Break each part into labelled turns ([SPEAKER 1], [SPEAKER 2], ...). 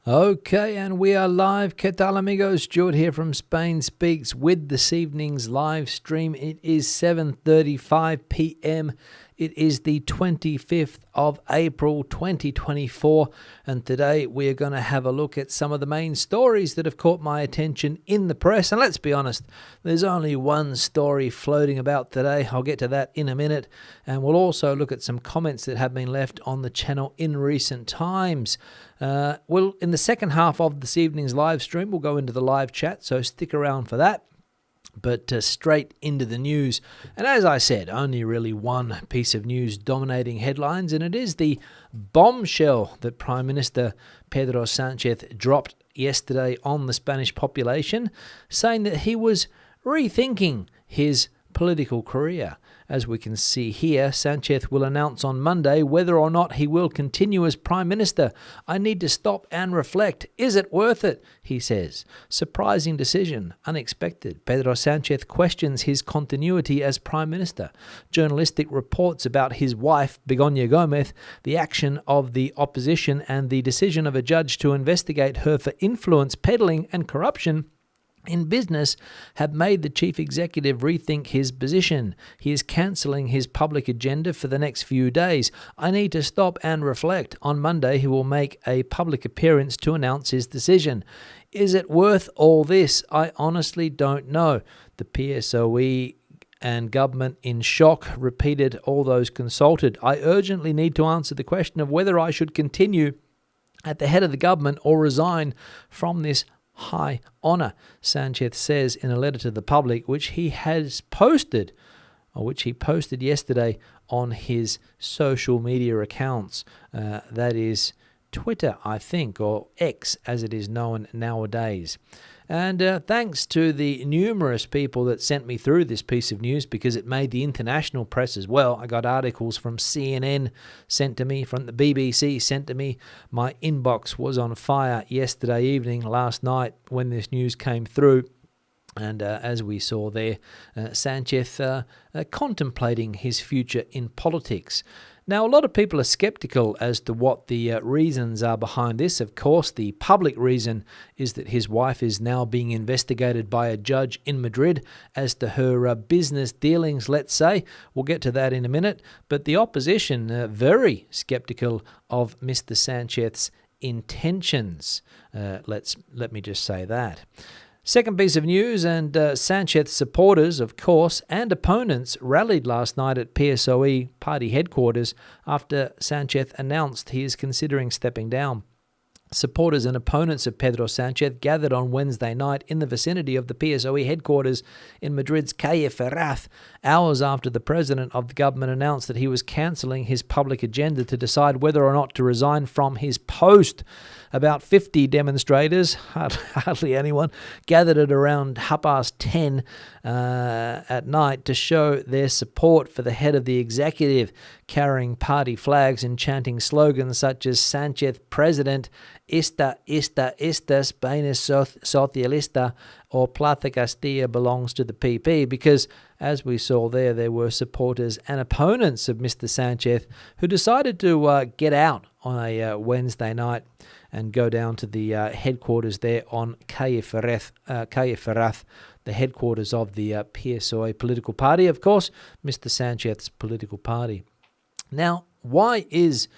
[SPEAKER 1] Okay, and we are live. ¿Qué tal, amigos? Stuart here from Spain Speaks with this evening's live stream. It is 7:35 p.m. It is the 25th of April 2024, and today we are going to have a look at some of the main stories that have caught my attention in the press. And let's be honest, there's only one story floating about today. I'll get to that in a minute, and we'll also look at some comments that have been left on the channel in recent times. In the second half of this evening's live stream, we'll go into the live chat, so stick around for that. But straight into the news. And as I said, only really one piece of news dominating headlines, and it is the bombshell that Prime Minister Pedro Sánchez dropped yesterday on the Spanish population, saying that he was rethinking his political career. As we can see here, Sánchez will announce on Monday whether or not he will continue as Prime Minister. I need to stop and reflect. Is it worth it? He says. Surprising decision. Unexpected. Pedro Sánchez questions his continuity as Prime Minister. Journalistic reports about his wife, Begoña Gómez, the action of the opposition and the decision of a judge to investigate her for influence peddling and corruption in business have made the chief executive rethink his position. He is cancelling his public agenda for the next few days. I need to stop and reflect. On Monday, he will make a public appearance to announce his decision. Is it worth all this? I honestly don't know. The PSOE and government in shock, repeated all those consulted. I urgently need to answer the question of whether I should continue at the head of the government or resign from this high honour, Sánchez says in a letter to the public, which he posted yesterday on his social media accounts. That is Twitter, I think, or X as it is known nowadays. And thanks to the numerous people that sent me through this piece of news, because it made the international press as well. I got articles from CNN sent to me, from the BBC sent to me. My inbox was on fire yesterday evening, last night, when this news came through. And as we saw there, Sánchez contemplating his future in politics. Now, a lot of people are skeptical as to what the reasons are behind this. Of course, the public reason is that his wife is now being investigated by a judge in Madrid as to her business dealings, let's say. We'll get to that in a minute. But the opposition very skeptical of Mr. Sánchez's intentions. Let me just say that. Second piece of news, and Sánchez supporters, of course, and opponents rallied last night at PSOE party headquarters after Sánchez announced he is considering stepping down. Supporters and opponents of Pedro Sánchez gathered on Wednesday night in the vicinity of the PSOE headquarters in Madrid's Calle Ferraz, hours after the president of the government announced that he was cancelling his public agenda to decide whether or not to resign from his post. About 50 demonstrators, hardly anyone, gathered at around 10:30 at night to show their support for the head of the executive, carrying party flags and chanting slogans such as Sánchez President, Esta Spain es socialista, or Plaza Castilla belongs to the PP, because, as we saw there were supporters and opponents of Mr. Sánchez who decided to get out on a Wednesday night and go down to the headquarters there on Calle Ferraz, the headquarters of the PSOE political party, of course, Mr. Sánchez's political party. Now, why is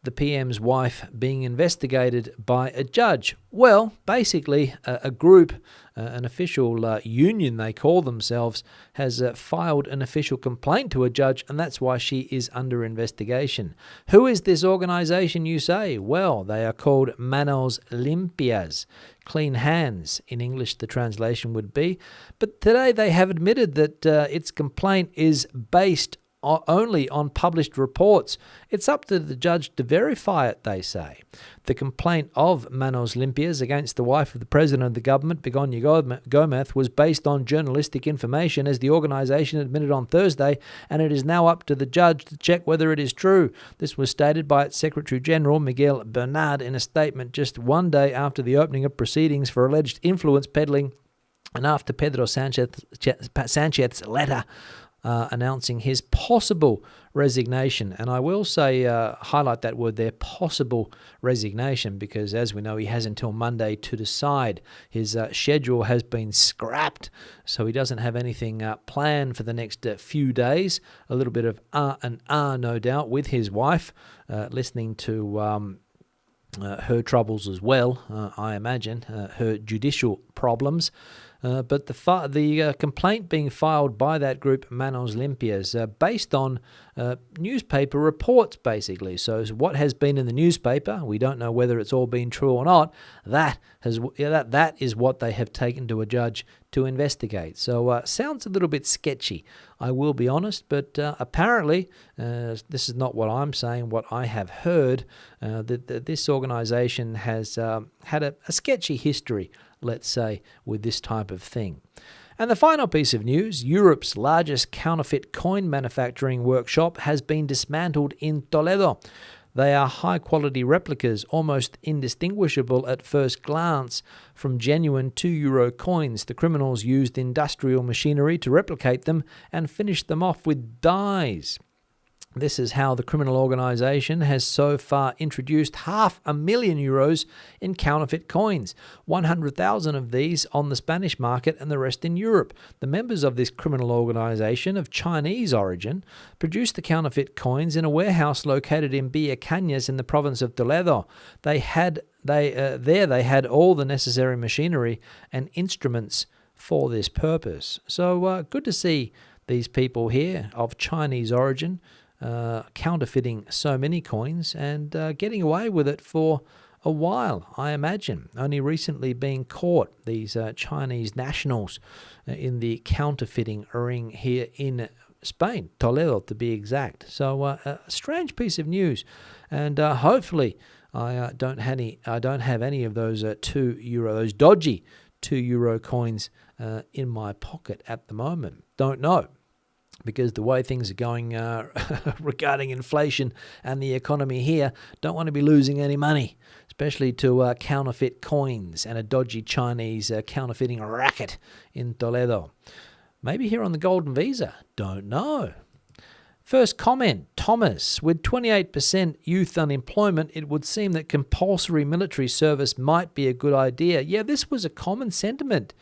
[SPEAKER 1] the PM's wife being investigated by a judge? Well, basically, a group, an official union, they call themselves, has filed an official complaint to a judge, and that's why she is under investigation. Who is this organization, you say? Well, they are called Manos Limpias, clean hands, in English the translation would be. But today they have admitted that its complaint is based only on published reports. It's up to the judge to verify it, they say. The complaint of Manos Limpias against the wife of the president of the government, Begoña Gómez, was based on journalistic information, as the organisation admitted on Thursday, and it is now up to the judge to check whether it is true. This was stated by its Secretary General, Miguel Bernard, in a statement just one day after the opening of proceedings for alleged influence peddling and after Pedro Sánchez's letter announcing his possible resignation. And I will say, highlight that word there, possible resignation, because as we know, he has until Monday to decide. His schedule has been scrapped, so he doesn't have anything planned for the next few days. A little bit of no doubt, with his wife, listening to her troubles as well, I imagine, her judicial problems. But the complaint being filed by that group, Mano Olympia, is based on newspaper reports, basically. So what has been in the newspaper, we don't know whether it's all been true or not. That is what they have taken to a judge to investigate. So sounds a little bit sketchy, I will be honest. But apparently, this is not what I'm saying. What I have heard, that this organisation has had a sketchy history, let's say, with this type of thing. And the final piece of news, Europe's largest counterfeit coin manufacturing workshop has been dismantled in Toledo. They are high-quality replicas, almost indistinguishable at first glance from genuine €2 coins. The criminals used industrial machinery to replicate them and finish them off with dies. This is how the criminal organisation has so far introduced €500,000 in counterfeit coins, 100,000 of these on the Spanish market and the rest in Europe. The members of this criminal organisation of Chinese origin produced the counterfeit coins in a warehouse located in Villa Cañas in the province of Toledo. They had all the necessary machinery and instruments for this purpose. So good to see these people here of Chinese origin counterfeiting so many coins and getting away with it for a while, I imagine. Only recently being caught, these Chinese nationals, in the counterfeiting ring here in Spain, Toledo to be exact. So a strange piece of news, and hopefully I don't have any of those €2, those dodgy €2 coins in my pocket at the moment. Don't know. Because the way things are going regarding inflation and the economy here, don't want to be losing any money, especially to counterfeit coins and a dodgy Chinese counterfeiting racket in Toledo. Maybe here on the Golden Visa, don't know. First comment, Thomas. With 28% youth unemployment, it would seem that compulsory military service might be a good idea. Yeah, this was a common sentiment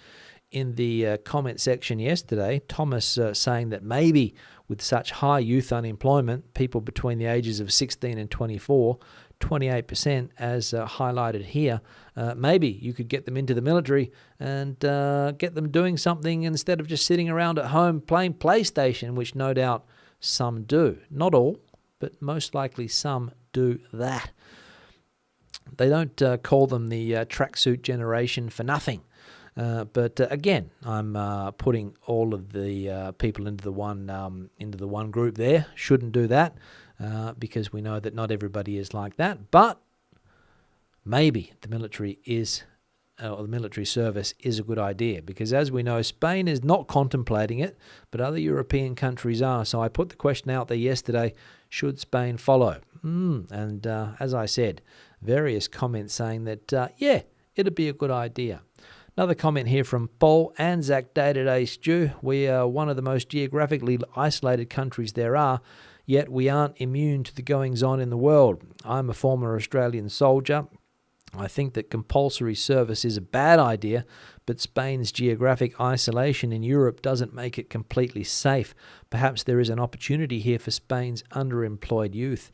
[SPEAKER 1] in the comment section yesterday. Thomas saying that maybe with such high youth unemployment, people between the ages of 16 and 24, 28% as highlighted here, maybe you could get them into the military and get them doing something instead of just sitting around at home playing PlayStation, which no doubt some do. Not all, but most likely some do that. They don't call them the tracksuit generation for nothing. But again, I'm putting all of the people into the one group there. Shouldn't do that because we know that not everybody is like that. But maybe the military service is a good idea, because as we know, Spain is not contemplating it, but other European countries are. So I put the question out there yesterday: should Spain follow? And as I said, various comments saying that yeah, it'd be a good idea. Another comment here from Paul. Anzac Day-to-Day Stew. We are one of the most geographically isolated countries there are, yet we aren't immune to the goings-on in the world. I'm a former Australian soldier. I think that compulsory service is a bad idea, but Spain's geographic isolation in Europe doesn't make it completely safe. Perhaps there is an opportunity here for Spain's underemployed youth.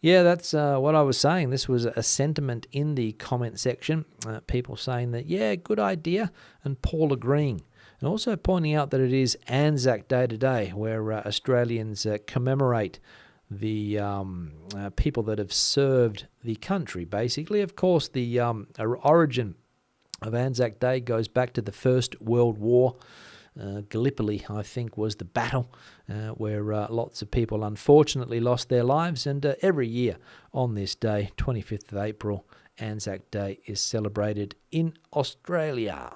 [SPEAKER 1] Yeah, that's what I was saying. This was a sentiment in the comment section. People saying that, yeah, good idea, and Paul agreeing. And also pointing out that it is Anzac Day today, where Australians commemorate the people that have served the country, basically. Of course, the origin of Anzac Day goes back to the First World War. Gallipoli, I think, was the battle where lots of people unfortunately lost their lives, and every year on this day, 25th of April, Anzac Day is celebrated in Australia.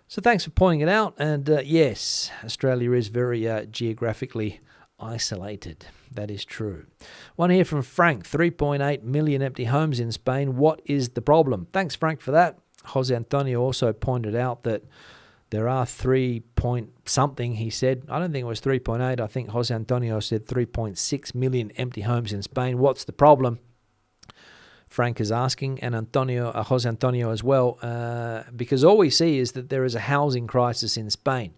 [SPEAKER 1] So thanks for pointing it out, and yes, Australia is very geographically isolated. That is true. One here from Frank, 3.8 million empty homes in Spain. What is the problem? Thanks, Frank, for that. Jose Antonio also pointed out that There are 3 point something, he said. I don't think it was 3.8. I think Jose Antonio said 3.6 million empty homes in Spain. What's the problem? Frank is asking, and Jose Antonio as well, because all we see is that there is a housing crisis in Spain.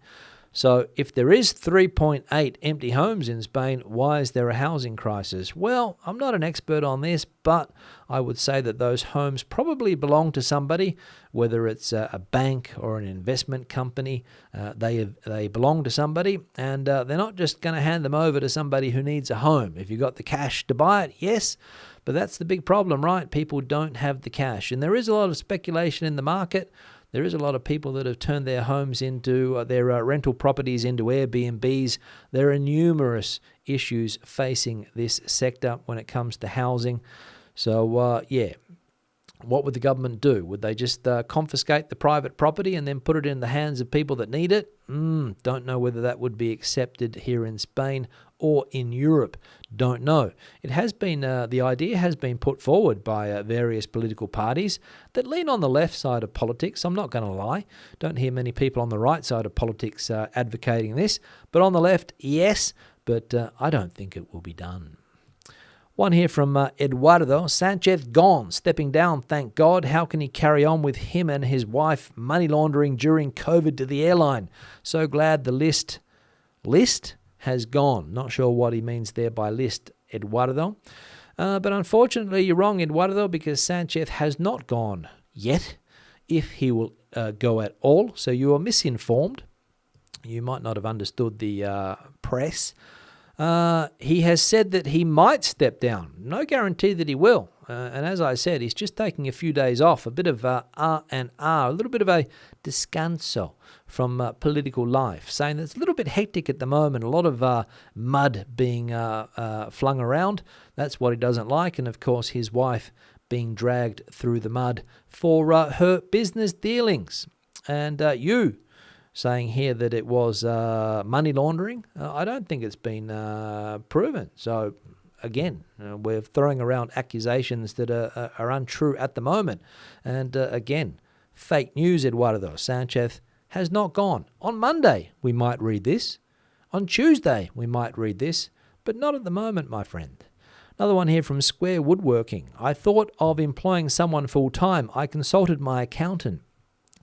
[SPEAKER 1] So if there is 3.8 empty homes in Spain, why is there a housing crisis? Well, I'm not an expert on this, but I would say that those homes probably belong to somebody, whether it's a bank or an investment company. They belong to somebody, and they're not just going to hand them over to somebody who needs a home. If you've got the cash to buy it, yes, but that's the big problem, right? People don't have the cash, and there is a lot of speculation in the market. There is a lot of people that have turned their homes into their rental properties into Airbnbs. There are numerous issues facing this sector when it comes to housing. So, what would the government do? Would they just confiscate the private property and then put it in the hands of people that need it? Don't know whether that would be accepted here in Spain or in Europe. Don't know. It has been the idea has been put forward by various political parties that lean on the left side of politics. I'm not going to lie. Don't hear many people on the right side of politics advocating this. But on the left, yes. But I don't think it will be done. One here from Eduardo Sanchez, gone, stepping down, thank God. How can he carry on with him and his wife money laundering during COVID to the airline? So glad the list has gone. Not sure what he means there by list, Eduardo. But unfortunately, you're wrong, Eduardo, because Sanchez has not gone yet, if he will go at all. So you are misinformed. You might not have understood the press. He has said that he might step down. No guarantee that he will. And as I said, he's just taking a few days off, a bit of a little bit of a descanso from political life, saying that it's a little bit hectic at the moment, a lot of mud being flung around. That's what he doesn't like. And of course, his wife being dragged through the mud for her business dealings. And you saying here that it was money laundering. I don't think it's been proven. So, again, we're throwing around accusations that are untrue at the moment. And, again, fake news, Eduardo Sanchez has not gone. On Monday, we might read this. On Tuesday, we might read this. But not at the moment, my friend. Another one here from Square Woodworking. I thought of employing someone full-time. I consulted my accountant.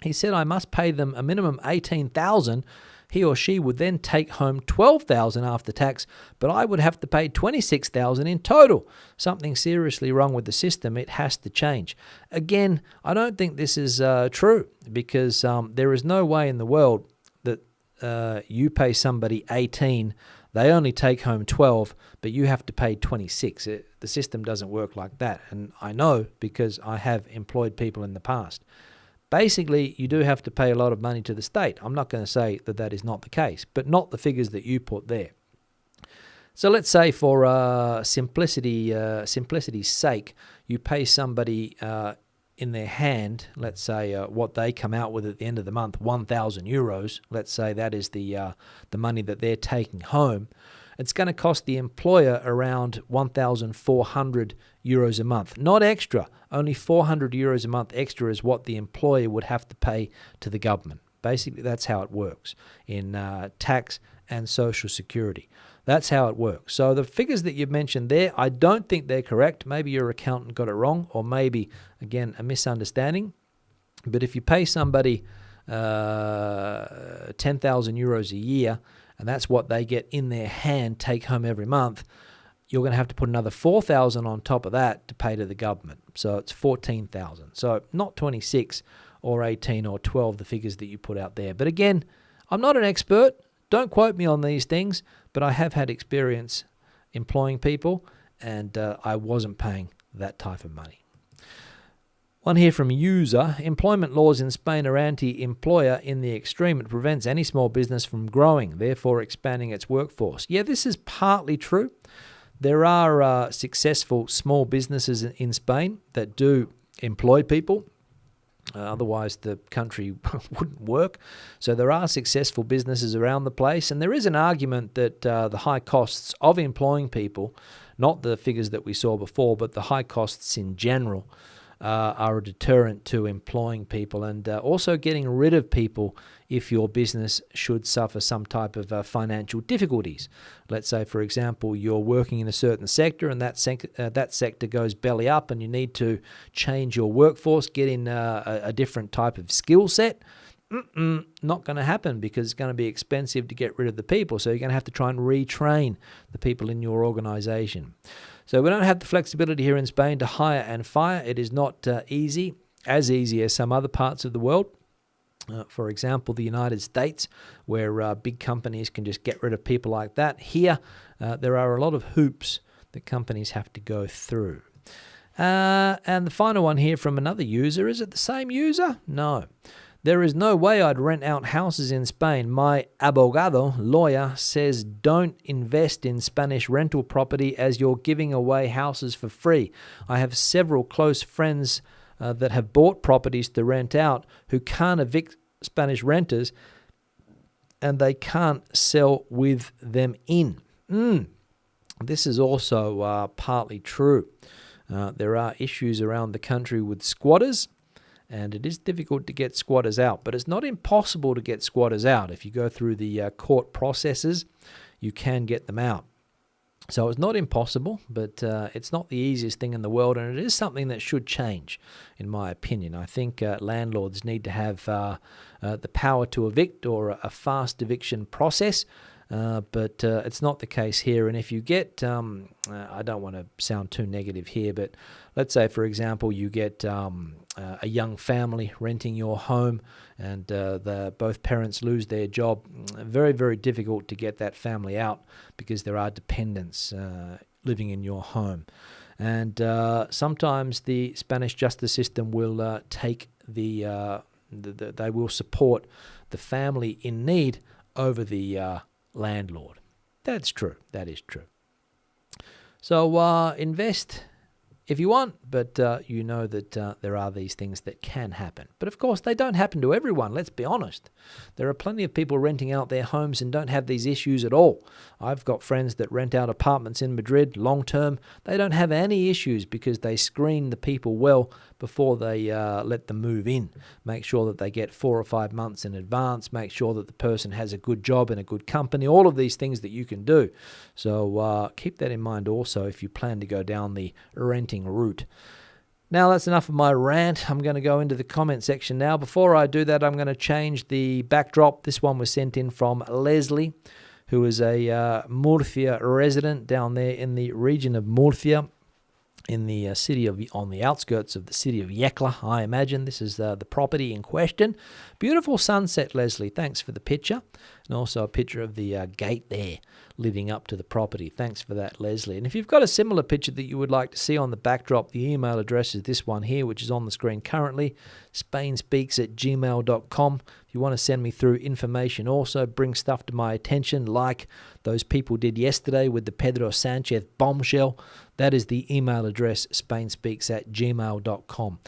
[SPEAKER 1] He said I must pay them a minimum $18,000. He or she would then take home $12,000 after tax, but I would have to pay $26,000 in total. Something seriously wrong with the system. It has to change. Again, I don't think this is true, because there is no way in the world that you pay somebody 18, they only take home 12, but you have to pay 26. The system doesn't work like that, and I know because I have employed people in the past. Basically, you do have to pay a lot of money to the state. I'm not going to say that that is not the case, but not the figures that you put there. So let's say for simplicity's sake, you pay somebody in their hand, let's say what they come out with at the end of the month, 1,000 euros. Let's say that is the money that they're taking home. It's going to cost the employer around 1,400 euros a month. Not extra, only 400 euros a month extra is what the employer would have to pay to the government. Basically, that's how it works in tax and social security. That's how it works. So the figures that you've mentioned there, I don't think they're correct. Maybe your accountant got it wrong, or maybe, again, a misunderstanding. But if you pay somebody 10,000 euros a year, and that's what they get in their hand, take home every month, you're going to have to put another 4,000 on top of that to pay to the government. So it's 14,000. So not 26 or 18 or 12, the figures that you put out there. But again, I'm not an expert. Don't quote me on these things, but I have had experience employing people, and I wasn't paying that type of money. One here from user. Employment laws in Spain are anti-employer in the extreme. It prevents any small business from growing, therefore expanding its workforce. Yeah, this is partly true. There are successful small businesses in Spain that do employ people. Otherwise, the country wouldn't work. So there are successful businesses around the place. And there is an argument that the high costs of employing people, not the figures that we saw before, but the high costs in general, are a deterrent to employing people and also getting rid of people if your business should suffer some type of financial difficulties. Let's say, for example, you're working in a certain sector and that sector goes belly up and you need to change your workforce, get in a different type of skill set. Not going to happen because it's going to be expensive to get rid of the people. So you're going to have to try and retrain the people in your organization. So we don't have the flexibility here in Spain to hire and fire. It is not easy as some other parts of the world. For example, the United States, where big companies can just get rid of people like that. Here, there are a lot of hoops that companies have to go through. And the final one here from another user. Is it the same user? No. There is no way I'd rent out houses in Spain. My abogado, lawyer, says don't invest in Spanish rental property as you're giving away houses for free. I have several close friends that have bought properties to rent out who can't evict Spanish renters and they can't sell with them in. This is also partly true. There are issues around the country with squatters. And it is difficult to get squatters out, but it's not impossible to get squatters out. If you go through the court processes, you can get them out. So it's not impossible, but it's not the easiest thing in the world, and it is something that should change, in my opinion. I think landlords need to have the power to evict or a fast eviction process, but it's not the case here. And if you get, I don't want to sound too negative here, but let's say, for example, you get a young family renting your home and both parents lose their job. Very, very difficult to get that family out because there are dependents living in your home. And sometimes the Spanish justice system will take they will support the family in need over the landlord. That's true. That is true. So invest if you want, but you know that there are these things that can happen. But of course, they don't happen to everyone, let's be honest. There are plenty of people renting out their homes and don't have these issues at all. I've got friends that rent out apartments in Madrid long term. They don't have any issues because they screen the people well before they let them move in. Make sure that they get 4 or 5 months in advance. Make sure that the person has a good job and a good company. All of these things that you can do. So keep that in mind also if you plan to go down the renting route. Now that's enough of my rant. I'm going to go into the comment section now. Before I do that, I'm going to change the backdrop. This one was sent in from Leslie, who is a Murcia resident down there in the region of Murcia, in the city of, on the outskirts of the city of Yecla, I imagine. This is the property in question. Beautiful sunset, Leslie. Thanks for the picture. And also a picture of the gate there leading up to the property. Thanks for that, Leslie. And if you've got a similar picture that you would like to see on the backdrop, the email address is this one here, which is on the screen currently, spainspeaks@gmail.com. If you want to send me through information also, bring stuff to my attention like those people did yesterday with the Pedro Sanchez bombshell, that is the email address, spainspeaks@gmail.com.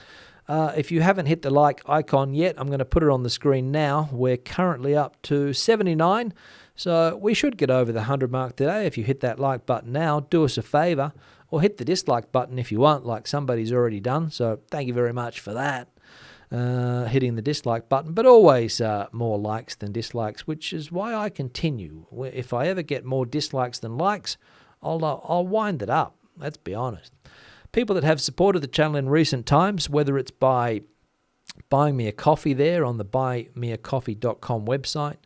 [SPEAKER 1] If you haven't hit the like icon yet, I'm going to put it on the screen now. We're currently up to 79, so we should get over the 100 mark today. If you hit that like button now, do us a favor, or hit the dislike button if you want, like somebody's already done. So thank you very much for that, hitting the dislike button. But always more likes than dislikes, which is why I continue. If I ever get more dislikes than likes, I'll wind it up. Let's be honest. People that have supported the channel in recent times, whether it's by buying me a coffee there on the buymeacoffee.com website,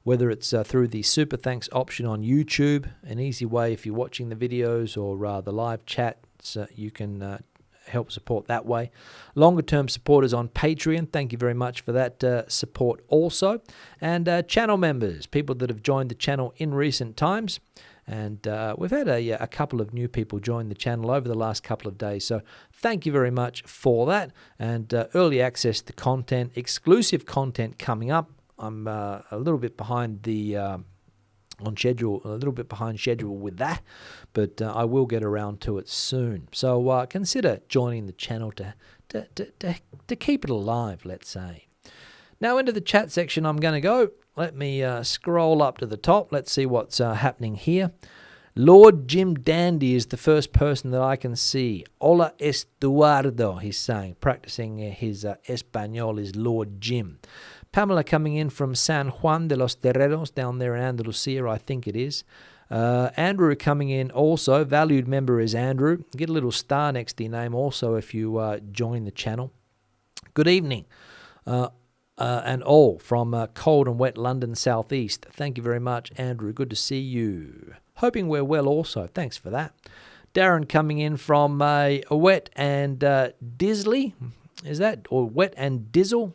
[SPEAKER 1] whether it's through the super thanks option on YouTube, an easy way if you're watching the videos or the live chats, you can help support that way. Longer term supporters on Patreon, thank you very much for that support also. And channel members, people that have joined the channel in recent times. And we've had a couple of new people join the channel over the last couple of days. So thank you very much for that. And early access to content, exclusive content coming up. I'm a little bit behind on schedule, a little bit behind schedule with that, but I will get around to it soon. So consider joining the channel to keep it alive, let's say. Now into the chat section I'm going to go. Let me scroll up to the top. Let's see what's happening here. Lord Jim Dandy is the first person that I can see. Hola Eduardo, he's saying, practicing his Espanol is Lord Jim. Pamela coming in from San Juan de los Terreros, down there in Andalusia, I think it is. Andrew coming in also. Valued member is Andrew. Get a little star next to your name also if you join the channel. Good evening. And all from cold and wet London southeast. Thank you very much, Andrew. Good to see you. Hoping we're well also. Thanks for that. Darren coming in from Wet and Disley. Is that? Or Wet and Dizzle?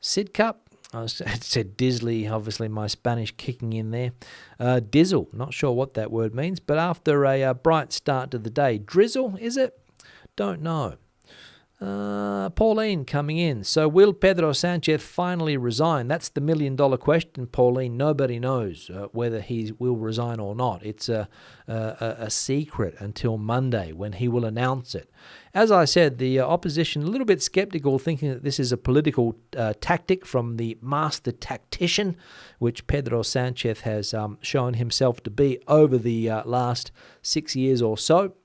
[SPEAKER 1] Sidcup. I said Disley, obviously my Spanish kicking in there. Dizzle, not sure what that word means, but after a bright start to the day. Drizzle, is it? Don't know. Pauline coming in. So will Pedro Sanchez finally resign? That's the million-dollar question, Pauline. Nobody knows whether he will resign or not. It's a secret until Monday when he will announce it. As I said, the opposition a little bit skeptical, thinking that this is a political tactic from the master tactician, which Pedro Sanchez has shown himself to be over the last 6 years or so.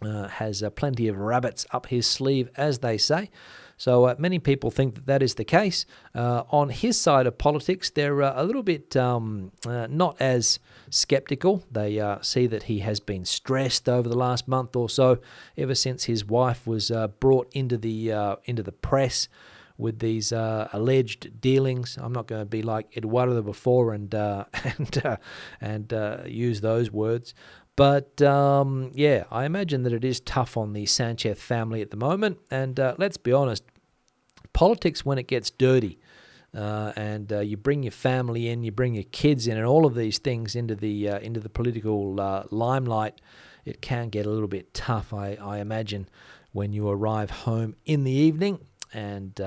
[SPEAKER 1] Has plenty of rabbits up his sleeve, as they say. So many people think that that is the case. On his side of politics, they're a little bit not as skeptical. They see that he has been stressed over the last month or so, ever since his wife was brought into the press with these alleged dealings. I'm not going to be like Eduardo before and use those words. But, yeah, I imagine that it is tough on the Sanchez family at the moment. And let's be honest, politics, when it gets dirty, and you bring your family in, you bring your kids in, and all of these things into the political limelight, it can get a little bit tough, I imagine, when you arrive home in the evening and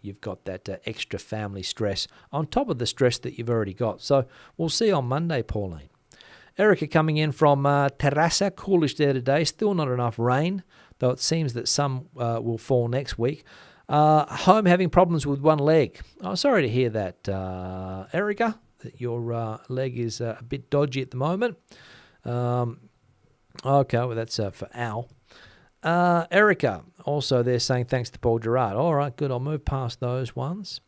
[SPEAKER 1] you've got that extra family stress on top of the stress that you've already got. So we'll see on Monday, Pauline. Erica coming in from Terrassa, coolish there today. Still not enough rain, though it seems that some will fall next week. Home having problems with one leg. Oh, sorry to hear that, Erica, that your leg is a bit dodgy at the moment. Okay, well, that's for Al. Erica, also they're saying thanks to Paul Gerard. All right, good. I'll move past those ones.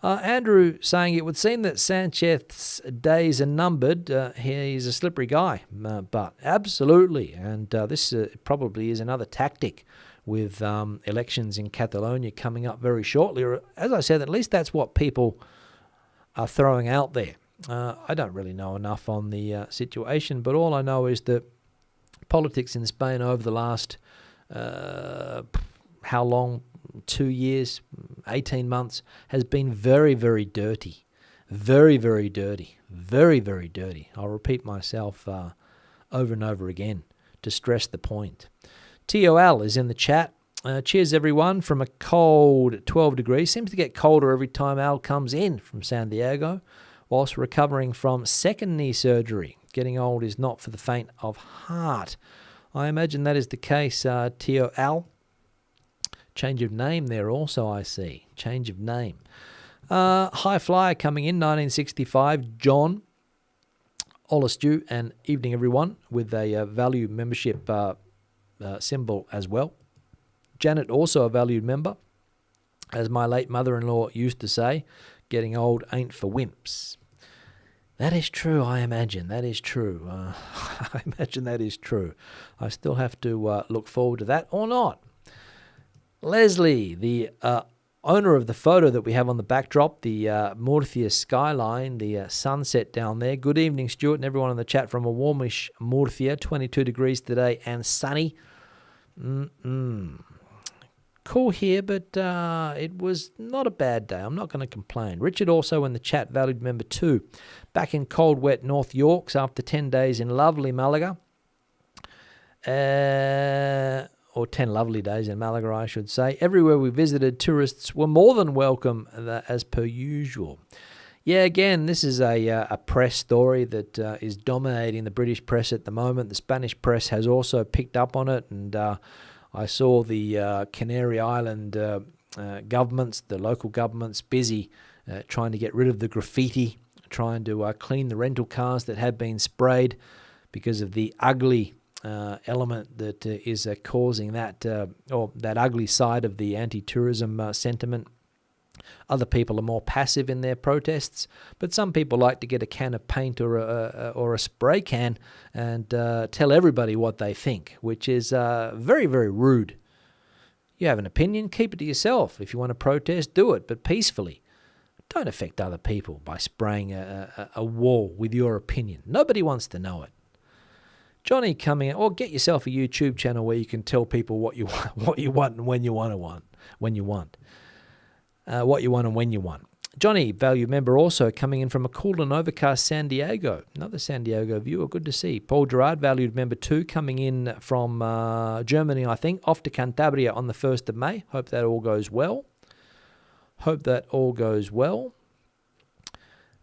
[SPEAKER 1] Andrew saying it would seem that Sanchez's days are numbered. He's a slippery guy, but absolutely. And this probably is another tactic with elections in Catalonia coming up very shortly. Or, as I said, at least that's what people are throwing out there. I don't really know enough on the situation, but all I know is that politics in Spain over the last, how long? 2 years, 18 months, has been very, very dirty. Very, very dirty. Very, very dirty. I'll repeat myself over and over again to stress the point. TOL is in the chat. Cheers, everyone, from a cold 12 degrees. Seems to get colder every time Al comes in from San Diego, whilst recovering from second knee surgery. Getting old is not for the faint of heart. I imagine that is the case, TOL. Change of name there also, I see. Change of name. High Flyer coming in, 1965. John. Ola Stu, and evening, everyone, with a value membership symbol as well. Janet, also a valued member. As my late mother-in-law used to say, getting old ain't for wimps. That is true, I imagine. That is true. I imagine that is true. I still have to look forward to that or not. Leslie, the owner of the photo that we have on the backdrop, the Murcia skyline, the sunset down there. Good evening, Stuart, and everyone in the chat from a warmish Murcia, 22 degrees today and sunny. Cool here, but it was not a bad day. I'm not going to complain. Richard also in the chat, valued member 2. Back in cold, wet North Yorks after 10 days in lovely Malaga. Or 10 lovely days in Malaga, I should say. Everywhere we visited, tourists were more than welcome, as per usual. Yeah, again, this is a press story that is dominating the British press at the moment. The Spanish press has also picked up on it, and I saw the Canary Island governments, the local governments, busy trying to get rid of the graffiti, trying to clean the rental cars that had been sprayed, because of the ugly element that is causing that, or that ugly side of the anti-tourism sentiment. Other people are more passive in their protests, but some people like to get a can of paint or a spray can and tell everybody what they think, which is very, very rude. You have an opinion, keep it to yourself. If you want to protest, do it, but peacefully. Don't affect other people by spraying a wall with your opinion. Nobody wants to know it. Johnny coming in, or get yourself a YouTube channel where you can tell people what you want and when you want. What you want and when you want. Johnny, valued member, also coming in from a cool and overcast San Diego. Another San Diego viewer, good to see. Paul Gerard, valued member 2, coming in from Germany, I think, off to Cantabria on the 1st of May. Hope that all goes well.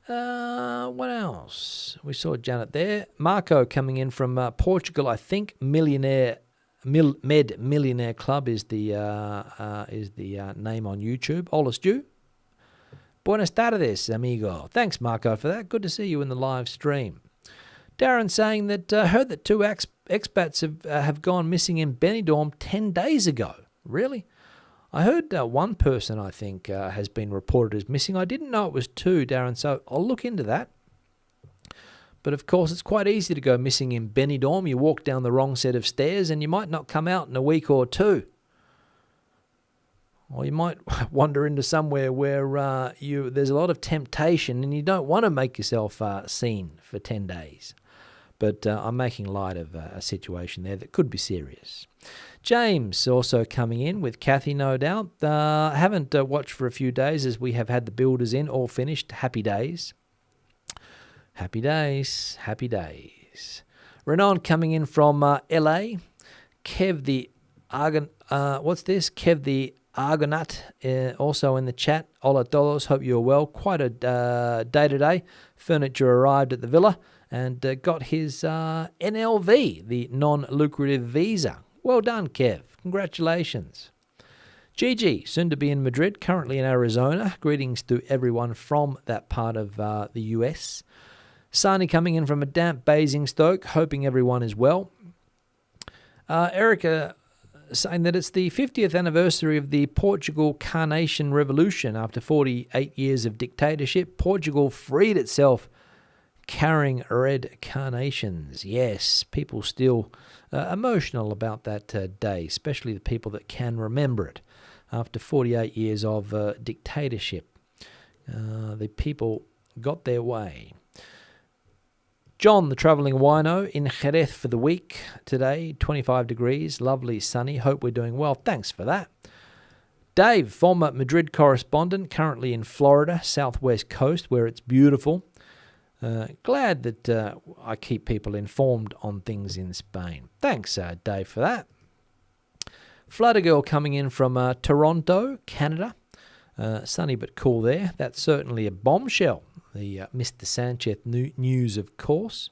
[SPEAKER 1] What else? We saw Janet there. Marco coming in from Portugal, I think. Millionaire Club is the name on YouTube. Hola, Stu. Buenas tardes, amigo. Thanks, Marco, for that. Good to see you in the live stream. Darren saying that heard that 2 expats have gone missing in Benidorm 10 days ago. Really? I heard one person, I think, has been reported as missing. I didn't know it was 2, Darren, so I'll look into that. But of course, it's quite easy to go missing in Benidorm. You walk down the wrong set of stairs and you might not come out in a week or 2. Or you might wander into somewhere where there's a lot of temptation and you don't want to make yourself seen for 10 days. But I'm making light of a situation there that could be serious. James also coming in with Kathy, no doubt. Haven't watched for a few days as we have had the builders in, all finished. Happy days. Happy days. Renan coming in from LA. Kev the Kev the Argonaut also in the chat. Hola todos, hope you're well. Quite a day today. Furniture arrived at the villa and got his NLV, the non-lucrative visa. Well done, Kev. Congratulations. Gigi, soon to be in Madrid, currently in Arizona. Greetings to everyone from that part of the US. Sani coming in from a damp Basingstoke, hoping everyone is well. Erica saying that it's the 50th anniversary of the Portugal Carnation Revolution. After 48 years of dictatorship, Portugal freed itself carrying red carnations. Yes, people still emotional about that day, especially the people that can remember it. After 48 years of dictatorship, the people got their way. John, the travelling wino, in Jerez for the week today, 25 degrees, lovely sunny. Hope we're doing well. Thanks for that. Dave, former Madrid correspondent, currently in Florida, southwest coast, where it's beautiful. Glad that I keep people informed on things in Spain. Thanks, Dave, for that. Fluttergirl coming in from Toronto, Canada. Sunny but cool there. That's certainly a bombshell. The Mr. Sanchez news, of course.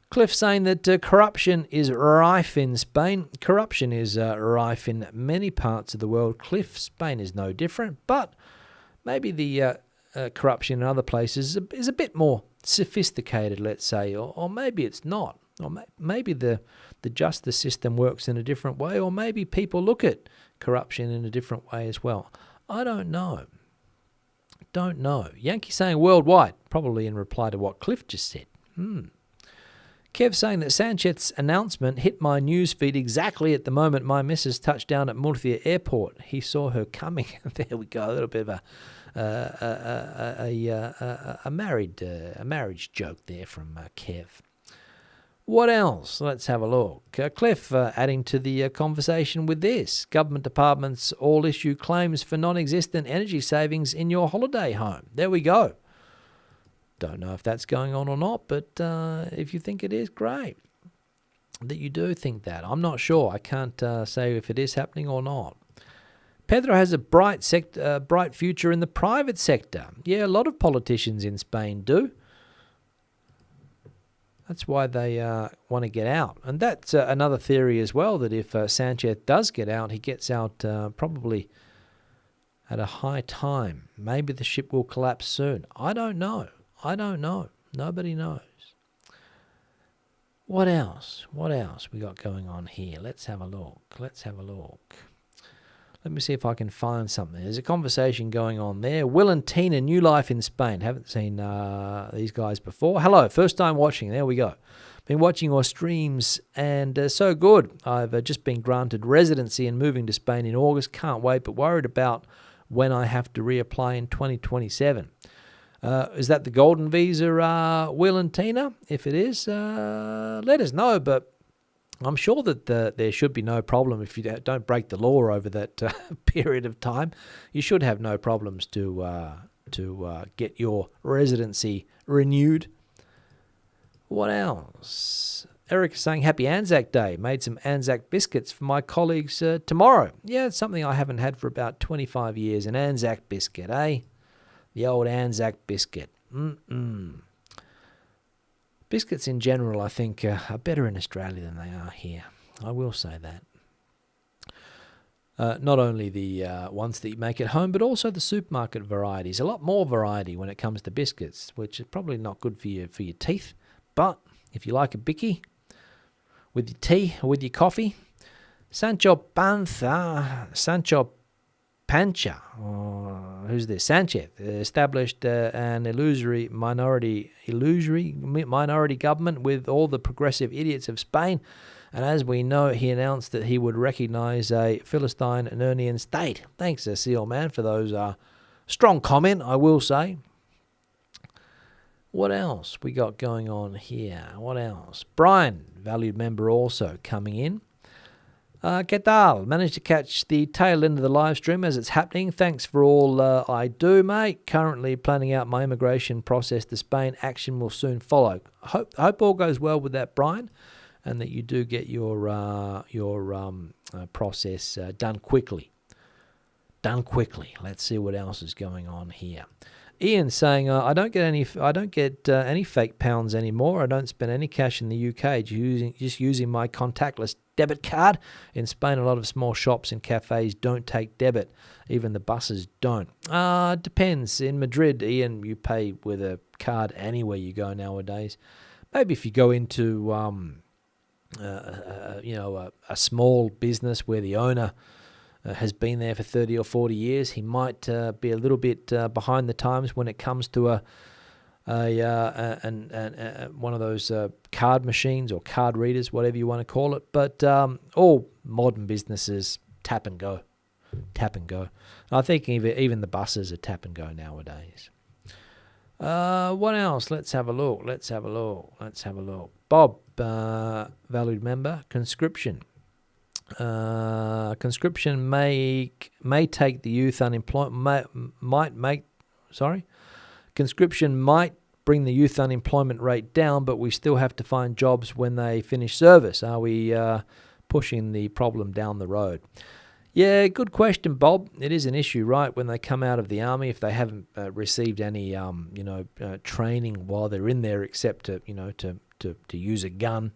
[SPEAKER 1] Cliff saying that corruption is rife in Spain. Corruption is rife in many parts of the world. Cliff, Spain is no different, but maybe the corruption in other places is a bit more sophisticated, let's say, or maybe it's not. Or maybe the justice system works in a different way, or maybe people look at corruption in a different way as well. I don't know. Yankee saying worldwide, probably in reply to what Cliff just said. Kev saying that Sanchez's announcement hit my news feed exactly at the moment my missus touched down at Murcia Airport. He saw her coming. There we go. A little bit of a marriage joke there from Kev. What else? Let's have a look. Cliff adding to the conversation with this. Government departments all issue claims for non-existent energy savings in your holiday home. There we go. Don't know if that's going on or not, but if you think it is, great that you do think that. I'm not sure. I can't say if it is happening or not. Pedro has a bright future in the private sector. Yeah, a lot of politicians in Spain do. That's why they want to get out. And that's another theory as well, that if Sanchez does get out, he gets out probably at a high time. Maybe the ship will collapse soon. I don't know. Nobody knows. What else? What else we got going on here? Let's have a look. Let me see if I can find something. There's a conversation going on there. Will and Tina, new life in Spain. Haven't seen these guys before. Hello, first time watching. There we go. Been watching your streams and so good. I've just been granted residency and moving to Spain in August. Can't wait, but worried about when I have to reapply in 2027. Is that the golden visa, Will and Tina? If it is, let us know. But I'm sure that there should be no problem if you don't break the law over that period of time. You should have no problems to get your residency renewed. What else? Eric is saying, happy Anzac Day. Made some Anzac biscuits for my colleagues tomorrow. Yeah, it's something I haven't had for about 25 years. An Anzac biscuit, eh? The old Anzac biscuit. Biscuits in general, I think, are better in Australia than they are here. I will say that. Not only the ones that you make at home, but also the supermarket varieties. A lot more variety when it comes to biscuits, which is probably not good for your teeth. But if you like a bicky with your tea or with your coffee, Sancho Pancha, who's this? Sanchez established an illusory minority government with all the progressive idiots of Spain. And as we know, he announced that he would recognise a Philistine-Nernian state. Thanks, Seal Man, for those strong comment, I will say. What else we got going on here? What else? Brian, valued member also coming in. ¿Qué tal? Managed to catch the tail end of the live stream as it's happening. Thanks for all I do, mate. Currently planning out my immigration process to Spain. Action will soon follow. I hope all goes well with that, Brian, and that you do get your process done quickly. Let's see what else is going on here. Ian saying, I don't get any fake pounds anymore. I don't spend any cash in the UK, just using my contactless debit card. In Spain, a lot of small shops and cafes don't take debit. Even the buses don't. Depends. In Madrid, Ian, you pay with a card anywhere you go nowadays. Maybe if you go into a small business where the owner has been there for 30 or 40 years, he might be a little bit behind the times when it comes to one of those card machines or card readers, whatever you want to call it. But all modern businesses tap and go. I think even the buses are tap and go nowadays. What else? Let's have a look. Bob, valued member, conscription. Conscription may take the youth unemployment Conscription might bring the youth unemployment rate down, but we still have to find jobs when they finish service. Are we pushing the problem down the road? Yeah, good question, Bob. It is an issue, right? When they come out of the army, if they haven't received any training while they're in there, except to use a gun.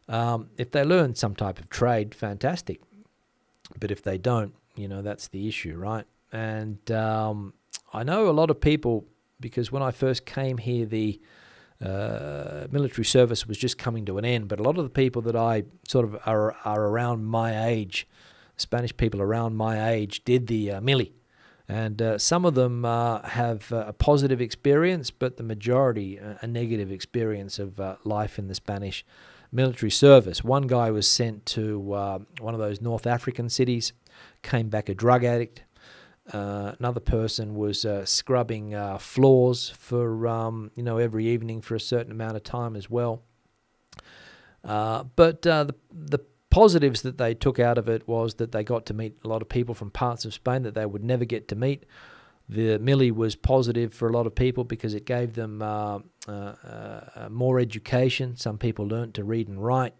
[SPEAKER 1] If they learn some type of trade, fantastic. But if they don't, that's the issue, right? And I know a lot of people, because when I first came here, the military service was just coming to an end. But a lot of the people that I sort of are around my age, Spanish people around my age, did the mili. And some of them have a positive experience, but the majority a negative experience of life in the Spanish military service. One guy was sent to one of those North African cities, came back a drug addict. Another person was scrubbing floors for every evening for a certain amount of time as well. But the positives that they took out of it was that they got to meet a lot of people from parts of Spain that they would never get to meet. The mili was positive for a lot of people because it gave them more education. Some people learnt to read and write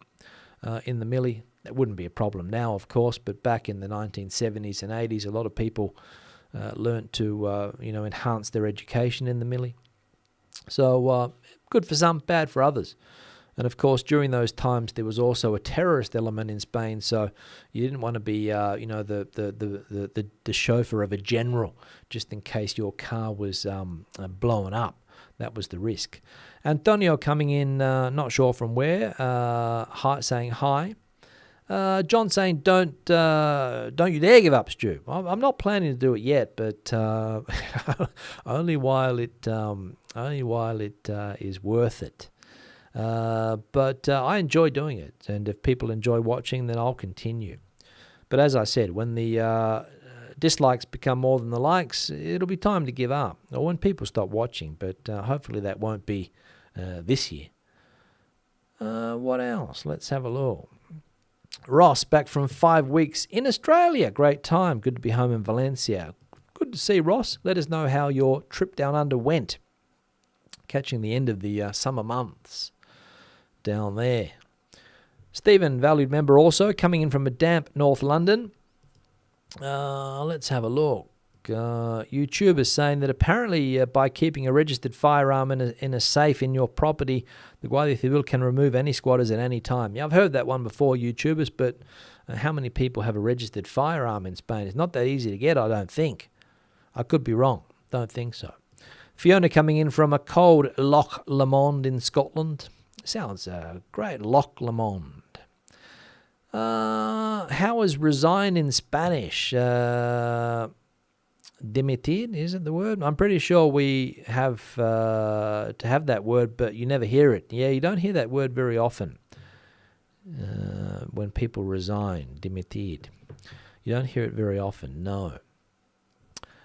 [SPEAKER 1] in the mili. That wouldn't be a problem now, of course, but back in the 1970s and 80s, a lot of people learnt to enhance their education in the mili. So good for some, bad for others. And of course, during those times, there was also a terrorist element in Spain. So you didn't want to be, the chauffeur of a general, just in case your car was blown up. That was the risk. Antonio coming in, not sure from where, saying hi. John saying, don't you dare give up, Stu. I'm not planning to do it yet, but only while it is worth it. But I enjoy doing it, and if people enjoy watching, then I'll continue. But as I said, when the dislikes become more than the likes, it'll be time to give up, or when people stop watching, but hopefully that won't be this year. What else? Let's have a look. Ross, back from 5 weeks in Australia. Great time. Good to be home in Valencia. Good to see Ross. Let us know how your trip down under went. Catching the end of the summer months down there. Stephen, valued member also, coming in from a damp North London. Let's have a look. YouTubers saying that apparently by keeping a registered firearm in a safe in your property, the Guardia Civil can remove any squatters at any time. Yeah, I've heard that one before, YouTubers, but how many people have a registered firearm in Spain? It's not that easy to get, I don't think. I could be wrong. Don't think so. Fiona coming in from a cold Loch Lomond in Scotland. Sounds great, Loch Lomond. How is resign in Spanish? Dimitir, is it the word? I'm pretty sure we have to have that word, but you never hear it. Yeah, you don't hear that word very often when people resign, dimitir. You don't hear it very often, no.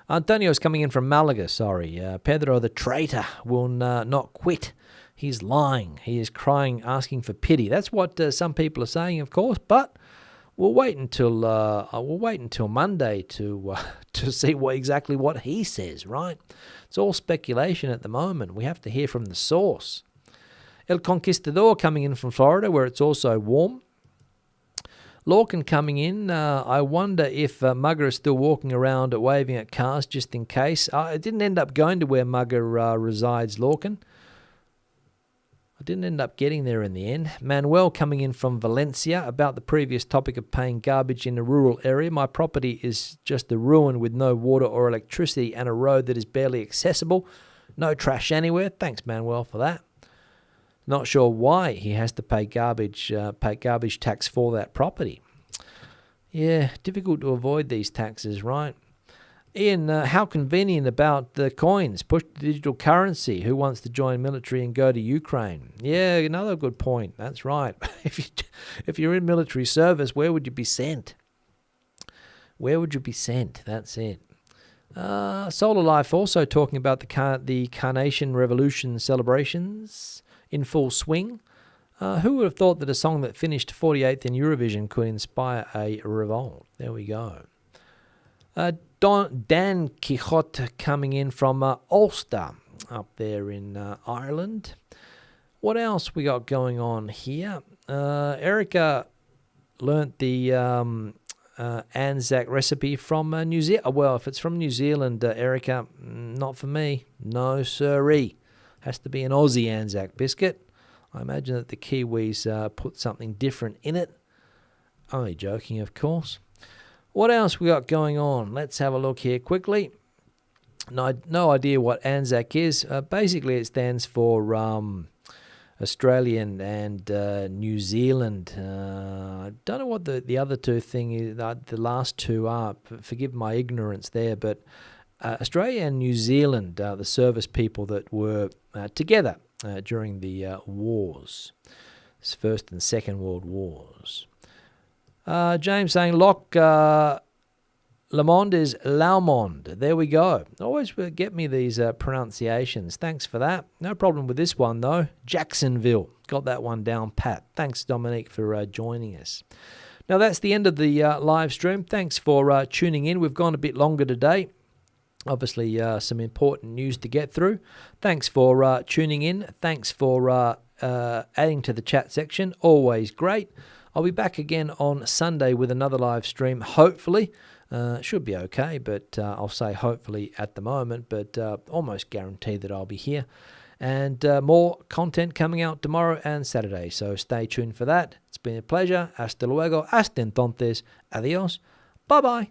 [SPEAKER 1] Antonio's coming in from Malaga, sorry. Pedro the traitor will not quit. He's lying. He is crying, asking for pity. That's what some people are saying, of course, but we'll wait until Monday to see exactly what he says, right? It's all speculation at the moment. We have to hear from the source. El Conquistador coming in from Florida, where it's also warm. Lorcan coming in. I wonder if Mugger is still walking around waving at cars just in case. I didn't end up going to where Mugger resides, Lorcan. I didn't end up getting there in the end. Manuel coming in from Valencia about the previous topic of paying garbage in a rural area. My property is just a ruin with no water or electricity and a road that is barely accessible. No trash anywhere. Thanks, Manuel, for that. Not sure why he has to pay garbage tax for that property. Yeah, difficult to avoid these taxes, right? Ian, how convenient about the coins, push to digital currency. Who wants to join military and go to Ukraine? Yeah, another good point. That's right. If you're in military service, where would you be sent? Where would you be sent? That's it. Solar Life also talking about the Carnation Revolution celebrations in full swing. Who would have thought that a song that finished 48th in Eurovision could inspire a revolt? There we go. Dan Quixote coming in from Ulster up there in Ireland. What else we got going on here? Erica learnt the Anzac recipe from New Zealand. Well, if it's from New Zealand, Erica, not for me. No siree. Has to be an Aussie Anzac biscuit. I imagine that the Kiwis put something different in it. Only joking, of course. What else we got going on? Let's have a look here quickly. No idea what Anzac is. Basically, it stands for Australian and New Zealand. I don't know what the other two thing is. The last two are. Forgive my ignorance there, but Australia and New Zealand are the service people that were together during the wars, First and Second World Wars. James saying Loch Lomond is Laumond. There we go. Always get me these pronunciations. Thanks for that. No problem with this one, though. Jacksonville. Got that one down pat. Thanks, Dominique, for joining us. Now, that's the end of the live stream. Thanks for tuning in. We've gone a bit longer today. Obviously, some important news to get through. Thanks for tuning in. Thanks for adding to the chat section. Always great. I'll be back again on Sunday with another live stream, hopefully. Should be okay, but I'll say hopefully at the moment, but almost guaranteed that I'll be here. And more content coming out tomorrow and Saturday, so stay tuned for that. It's been a pleasure. Hasta luego. Hasta entonces. Adios. Bye-bye.